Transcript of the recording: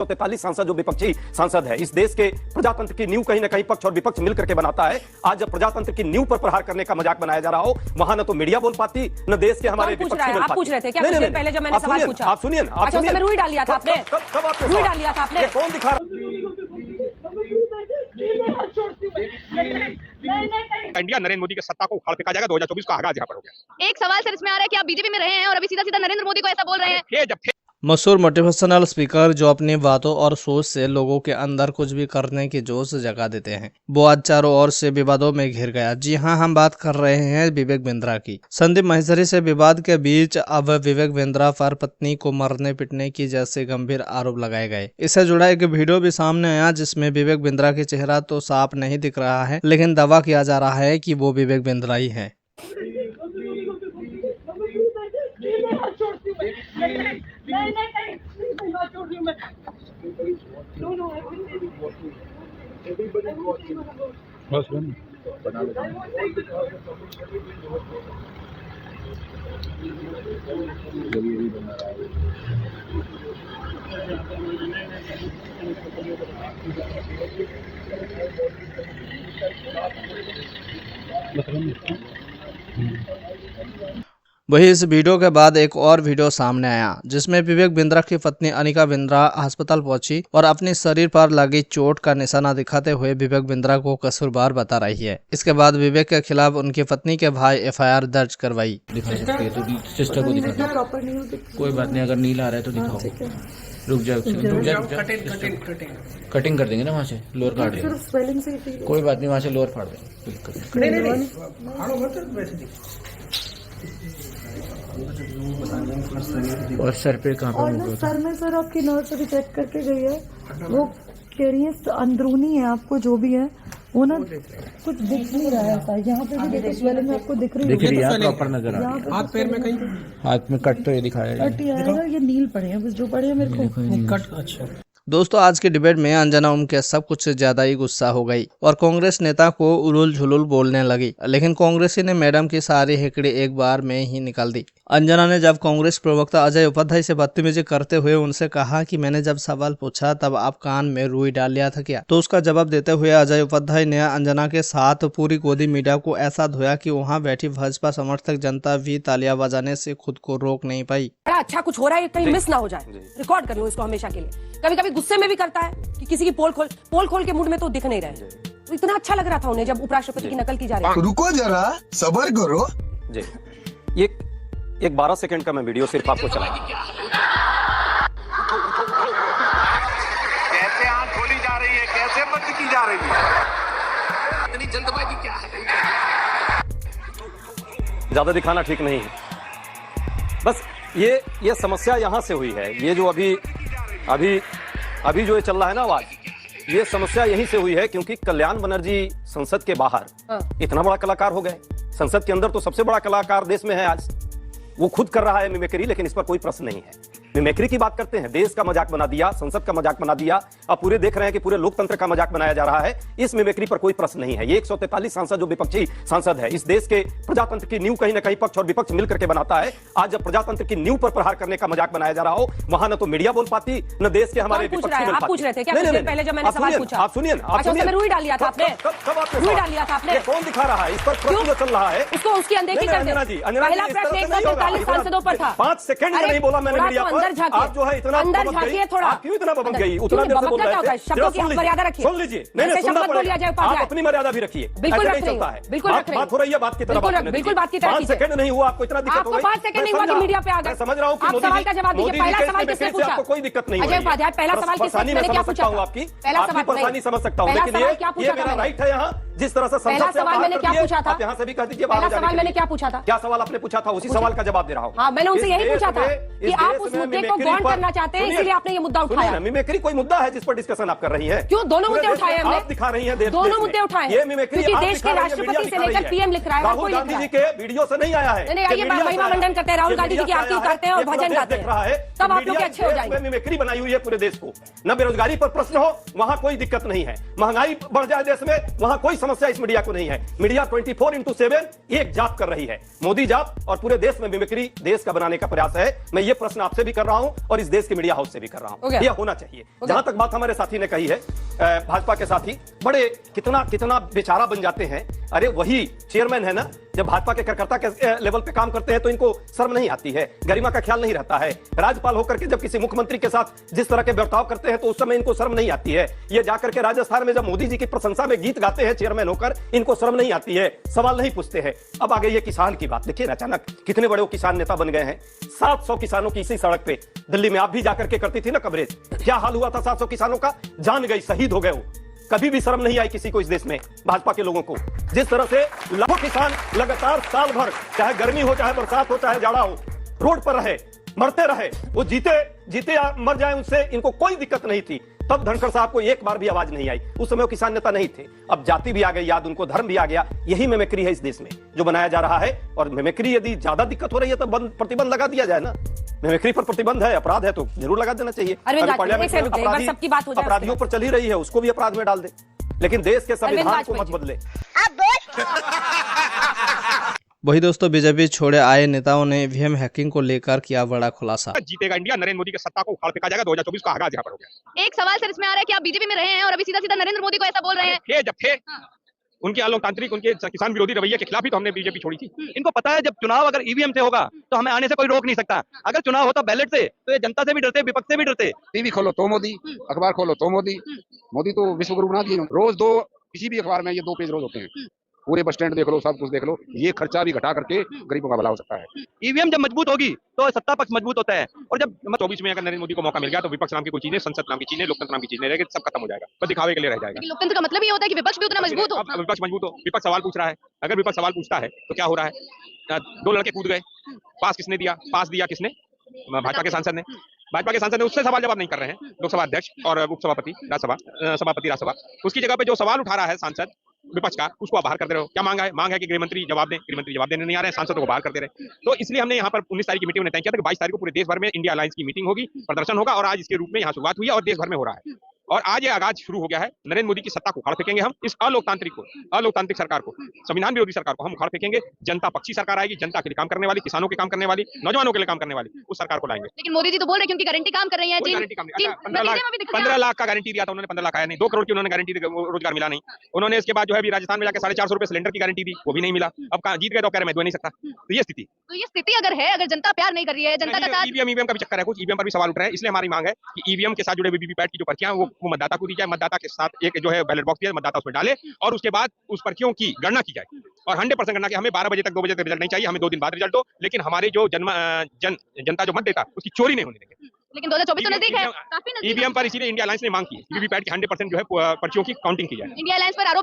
143 सांसद जो विपक्षी सांसद है, इस देश के प्रजातंत्र की नींव कहीं ना कहीं पक्ष और विपक्ष मिलकर के बनाता है। आज जब प्रजातंत्र की नींव पर प्रहार करने का मजाक बनाया जा रहा हो, वहां न तो मीडिया बोल पाती, न देश के हमारे विपक्षी बोल पाती। आप पूछ रहे थे क्या? पहले जब मैंने सवाल पूछा, आप सुनिए, आप सुनिए, रुई डाल दिया था आपने, कब आपने रुई डाल दिया था आपने? कौन दिखा रहा? इंडिया नरेंद्र मोदी की सत्ता को उखाड़ फेंका जाएगा। 2024 का आगाज यहाँ पर हो गया। एक सवाल सर इसमें आ रहा है कि आप बीजेपी में रहे हैं और अभी सीधा सीधा नरेंद्र मोदी को ऐसा बोल रहे हैं। जब थे मशहूर मोटिवेशनल स्पीकर जो अपनी बातों और सोच से लोगों के अंदर कुछ भी करने की जोश जगा देते हैं, वो आज चारों ओर से विवादों में घिर गया। जी हां, हम बात कर रहे हैं विवेक बिंद्रा की। संदीप महेश्वरी से विवाद के बीच अब विवेक बिंद्रा पर पत्नी को मरने पिटने की जैसे गंभीर आरोप लगाए गए। इससे जुड़ा एक वीडियो भी सामने आया जिसमें विवेक बिंद्रा के चेहरा तो साफ नहीं दिख रहा है, लेकिन दावा किया जा रहा है कि वो विवेक बिंद्रा ही है। वही इस वीडियो के बाद एक और वीडियो सामने आया जिसमें विवेक बिंद्रा की पत्नी अनिका बिंद्रा अस्पताल पहुंची और अपने शरीर पर लगी चोट का निशाना दिखाते हुए विवेक बिंद्रा को कसूरवार बता रही है। इसके बाद विवेक के खिलाफ उनकी पत्नी के भाई एफआईआर दर्ज करवाई। दिखा सकते हैं तो सिस्टर को दिखा, कोई बात नहीं, अगर नील आ रहा है तो दिखाओ। रुक जाओ, कटिंग कर देंगे ना वहाँ से, लोअर काट देंगे, कोई बात नहीं, वहाँ से लोअर फाड़ देंगे। और सर पे कहाँ पे मुँह? सर में सर आपकी नर्स अभी चेक करके गई है, वो कह रही है अंदरूनी है, आपको जो भी है वो ना कुछ दिख नहीं रहा है सर। यहाँ पे भी देखो स्वेलिंग में आपको दिख रही है, प्रॉपर नजर आ रहा है। हाथ पैर में कहीं हाथ में कट तो ये दिखाया है, ये नील पड़े हैं बस, जो पड़े हैं मेरे को कट। अच्छा दोस्तों, आज की डिबेट में अंजना ओम के सब कुछ से ज्यादा ही गुस्सा हो गई और कांग्रेस नेता को उलूल झुलूल बोलने लगी, लेकिन कांग्रेसी ने मैडम की सारी हेकड़ी एक बार में ही निकाल दी। अंजना ने जब कांग्रेस प्रवक्ता अजय उपाध्याय से बदतमीजी करते हुए उनसे कहा कि मैंने जब सवाल पूछा तब आप कान में रुई डाल लिया था क्या, तो उसका जवाब देते हुए अजय उपाध्याय ने अंजना के साथ पूरी गोदी मीडिया को ऐसा धोया कि वहाँ बैठी भाजपा समर्थक जनता भी तालियां बजाने से खुद को रोक नहीं पाई। अच्छा कुछ हो रहा है, कहीं मिस ना हो जाए, रिकॉर्ड कर लो इसको हमेशा के लिए। कभी कभी गुस्से में भी करता है कि किसी की पोल खोल के मूड में तो दिख नहीं रहे। तो इतना अच्छा लग रहा था उन्हें जब उपराष्ट्रपति की नकल की जा रही है। रुको जरा, सब्र करो जी। ये एक 12 सेकंड का मैं वीडियो सिर्फ आपको चला। कैसे आंख खोली जा रही है, कैसे बंद की जा रही है, इतनी जल्दबाजी क्या है? ज्यादा दिखाना ठीक नहीं है। बस ये समस्या यहां से हुई है। ये जो अभी जो ये चल रहा है ना आवाज, ये समस्या यहीं से हुई है क्योंकि कल्याण बनर्जी संसद के बाहर इतना बड़ा कलाकार हो गए। संसद के अंदर तो सबसे बड़ा कलाकार देश में है आज, वो खुद कर रहा है मिमिक्री, लेकिन इस पर कोई प्रश्न नहीं है। मिमिक्री की बात करते हैं, देश का मजाक बना दिया, संसद का मजाक बना दिया। अब पूरे देख रहे हैं कि पूरे लोकतंत्र का मजाक बनाया जा रहा है। इस मिमिक्री पर कोई प्रश्न नहीं है। ये 143 सांसद जो विपक्षी सांसद है, इस देश के प्रजातंत्र की नींव कहीं ना कहीं पक्ष और विपक्ष मिलकर के बनाता है। आज जब प्रजातंत्र की नींव पर प्रहार करने का मजाक बनाया जा रहा हो, वहां न तो मीडिया बोल पाती, न देश के हमारे विपक्षी बोल पाती। आप पूछ रहे थे क्या? पहले जब मैंने सवाल पूछा, आप सुनिए, रुई डाल दिया था आपने, कब आपने रुई डाल दिया था आपने? कौन दिखा रहा है? इस पर प्रश्न चल रहा है, उसको उसकी अनदेखी कर दे। पहला प्रश्न 143 सांसदों पर था। 5 सेकंड में नहीं बोला मैंने मीडिया पर। आप जो है अंदर झांकिए थोड़ा। आप क्यों इतना बबक गई? उतना देर से बोल रहे थे। शब्दों की मर्यादा रखिए। सुन लीजिए, नहीं सुनना पड़ेगा। आप अपनी मर्यादा भी रखिए। बिल्कुल नहीं चलता है। बिल्कुल बात हो रही है, बात की तरफ बिल्कुल बात की तरफ। 5 सेकंड नहीं हुआ, आपको इतना दिक्कत हो गई? 5 सेकंड नहीं हुआ कि मीडिया पे आ गए। समझ रहा हूँ कि आप सवाल का जवाब दीजिए। पहला सवाल किसने पूछा? आपको कोई दिक्कत नहीं अजय उपाध्याय, पहला सवाल किसने? मैंने क्या पूछा? आपकी परेशानी समझ सकता हूँ, लेकिन ये मेरा राइट है यहाँ, जिस तरह से पहला सवाल मैंने क्या पूछा था? आप यहाँ से भी कह दीजिए। पहला सवाल मैंने क्या पूछा था? क्या सवाल आपने पूछा था? उसी सवाल का जवाब दे रहा हूँ। हाँ, मैंने उनसे यही पूछा था कि आप उस मुद्दे को गौण करना चाहते हैं, इसलिए आपने ये मुद्दा उठाया। मिमिक्री कोई मुद्दा है जिस पर डिस्कशन आप कर रही है? क्यों? दोनों मुद्दे उठाए हमने। आप दिखा रही हैं, दोनों मुद्दे उठाए हैं। ये मिमिक्री क्योंकि देश के राष्ट्रपति से लेकर पीएम लिख रहा है, राहुल गांधी जी के वीडियो से नहीं आया है। नहीं, आइए महिमा मंडन करते हैं, राहुल गांधी जी की आरती उतारते हैं और भजन गाते हैं, तब आप लोग अच्छे हो जाएंगे। मिमिक्री बनाई हुई है पूरे देश को। न बेरोजगारी पर प्रश्न हो, वहाँ कोई दिक्कत नहीं है। महंगाई बढ़ जाए देश में, वहाँ कोई समस्या इस मीडिया को नहीं है। मीडिया 24/7 एक जाप कर रही है, मोदी जाप, और पूरे देश में मिमिक्री देश का बनाने का प्रयास है। मैं ये प्रश्न आपसे भी कर रहा हूं और इस देश के मीडिया हाउस से भी कर रहा हूं। यह होना चाहिए। जहां तक बात हमारे साथी ने कही है, भाजपा के साथी बड़े कितना बेचारा बन जाते हैं। अरे वही चेयरमैन है ना, जब भाजपा के कार्यकर्ता के लेवल पे काम करते हैं तो इनको शर्म नहीं आती है, गरिमा का ख्याल नहीं रहता है। राज्यपाल होकर के जब किसी मुख्यमंत्री के साथ जिस तरह के बर्ताव करते हैं तो उस समय इनको शर्म नहीं आती है। ये जाकर के राजस्थान में जब मोदी जी की प्रशंसा में गीत गाते हैं चेयरमैन होकर, इनको शर्म नहीं आती है, सवाल नहीं पूछते हैं। अब आ गई ये किसान की बात। देखिए अचानक कितने बड़े वो किसान नेता बन गए हैं। 700 किसानों की इसी सड़क पे दिल्ली में आप भी जाकर के करती थी ना कवरेज, क्या हाल हुआ था 700 किसानों का? जान गई, शहीद हो गए वो। कभी भी शर्म नहीं आई किसी को इस देश में, भाजपा के लोगों को। जिस तरह से लाखों किसान लगातार साल भर, चाहे गर्मी हो, चाहे बरसात हो, चाहे जाड़ा हो, रोड पर रहे, मरते रहे, वो जीते या मर जाए, उससे इनको कोई दिक्कत नहीं थी। तब धनखड़ साहब को एक बार भी आवाज नहीं आई। उस समय वो किसान नेता नहीं थे। अब जाति भी आ गई याद, उनको धर्म भी आ गया। यही मिमिक्री है इस देश में जो बनाया जा रहा है। और मिमिक्री यदि ज्यादा दिक्कत हो रही है तो प्रतिबंध लगा दिया जाए ना। मिमिक्री पर प्रतिबंध है, अपराध है तो जरूर लगा देना चाहिए। अपराधियों पर चली रही है, उसको भी अपराध में डाल दे, लेकिन देश के संविधान को मत बदले। वही दोस्तों, बीजेपी छोड़े आए नेताओं ने ईवीएम हैकिंग को लेकर किया बड़ा खुलासा। जीतेगा इंडिया, नरेंद्र मोदी की सत्ता को उखाड़ फेंका जाएगा, 2024 का आगाज यहाँ पर हो गया। एक सवाल सर इसमें आ रहा है कि आप बीजेपी में रहे हैं और अभी सीधा सीधा नरेंद्र मोदी को ऐसा बोल रहे हैं। जब थे उनके अलोकतांत्रिक, उनके किसान विरोधी रवैये के खिलाफ ही तो हमने बीजेपी छोड़ी थी। इनको पता है जब चुनाव अगर ईवीएम से होगा तो हमें आने से कोई रोक नहीं सकता। अगर चुनाव होता बैलेट से तो ये जनता से भी डरते, विपक्ष से भी डरते। टीवी खोलो तो मोदी, अखबार खोलो तो मोदी। मोदी तो विश्व गुरु बना दिए। रोज किसी भी अखबार में ये 2 पेज रोज होते हैं। पूरे बस स्टैंड देख लो, सब कुछ देख लो। ये खर्चा भी घटा करके गरीबों का भला हो सकता है। ईवीएम जब मजबूत होगी तो सत्ता पक्ष मजबूत होता है। और जब 24 में अगर नरेंद्र मोदी को मौका मिल गया तो विपक्ष नाम की कोई चीजें, संसद नाम की चीजें, लोकतंत्र नाम की चीजें रहेगी, सब खत्म हो जाएगा, बस दिखावे के लिए रह जाएगा। लोकतंत्र का मतलब ये होता है कि विपक्ष भी उतना मजबूत हो। विपक्ष मजबूत हो, विपक्ष सवाल पूछ रहा है। अगर विपक्ष सवाल पूछता है तो क्या हो रहा है? 2 लड़के कूद गए, पास किसने दिया? पास दिया किसने? भाजपा के सांसद ने। भाजपा के सांसद ने उससे सवाल जवाब नहीं कर रहे हैं। लोकसभा अध्यक्ष और उपसभापति राज्यसभा, उसकी जगह पे जो सवाल उठा रहा है सांसद विपक्ष का, उसको आप बाहर कर दे रहे हो। क्या मांग है कि गृहमंत्री जवाब दें। गृहमंत्री जवाब देने नहीं आ रहे हैं, सांसदों को बाहर कर दे रहे हैं। तो इसलिए हमने यहाँ पर 19 तारीख की मीटिंग में तय किया था कि 22 तारीख को पूरे देश भर में इंडिया अलायंस की मीटिंग होगी, प्रदर्शन होगा। और आज इसके रूप में यहाँ शुरुआत हुई है और देश भर में हो रहा है। और आज ये आगाज शुरू हो गया है। नरेंद्र मोदी की सत्ता को उखाड़ फेंकेंगे हम। इस अलोकतांत्रिक सरकार को, संविधान विरोधी सरकार को हम उखाड़ फेंकेंगे। जनता पक्षी सरकार आएगी, जनता के लिए काम करने वाली, किसानों के काम करने वाली, नौजवानों के लिए काम करने वाली, उस सरकार को लाएंगे। लेकिन मोदी जी तो बोल रहे हैं कि उनकी गारंटी काम कर रही है। 15 लाख का गारंटी दिया था उन्होंने, 15 लाख आया नहीं। 2 करोड़ की उन्होंने गारंटी दी, रोजगार मिला नहीं। उन्होंने इसके बाद जो है राजस्थान में जाकर 450 रुपए सिलेंडर की गारंटी दी, वो भी नहीं मिला। अब जीत गए तो कह रहे मैं दे नहीं सकता। तो ये स्थिति अगर है, अगर जनता प्यार नहीं कर रही है, जनता का साथ, ईवीएम का भी चक्कर है, कुछ ईवीएम पर भी सवाल उठ रहे हैं। इसलिए हमारी मांग है कि ईवीएम के साथ जुड़े वीवीपैट की जो पर्चियां वो मतदाता को दी जाए। मतदाता के साथ एक जो है बैलेट बॉक्स दिया, मतदाता उसमें डाले और उसके बाद उस पर्चियों की गणना की जाए। और 100% गणना की, हमें 12 बजे तक 2 बजे तक रिजल्ट नहीं चाहिए, हमें 2 दिन बाद रिजल्ट हो, लेकिन हमारे जो जनता जो मत देता उसकी चोरी नहीं होने देंगे। लेकिन 2024 तो नजदीक है, काफी नजदीक। ईवीएम पर इसीलिए इंडिया अलायंस ने मांग की वीवीपैट की 100% जो है पर्चियों की काउंटिंग की जाए। इंडिया अलायंस पर आरोप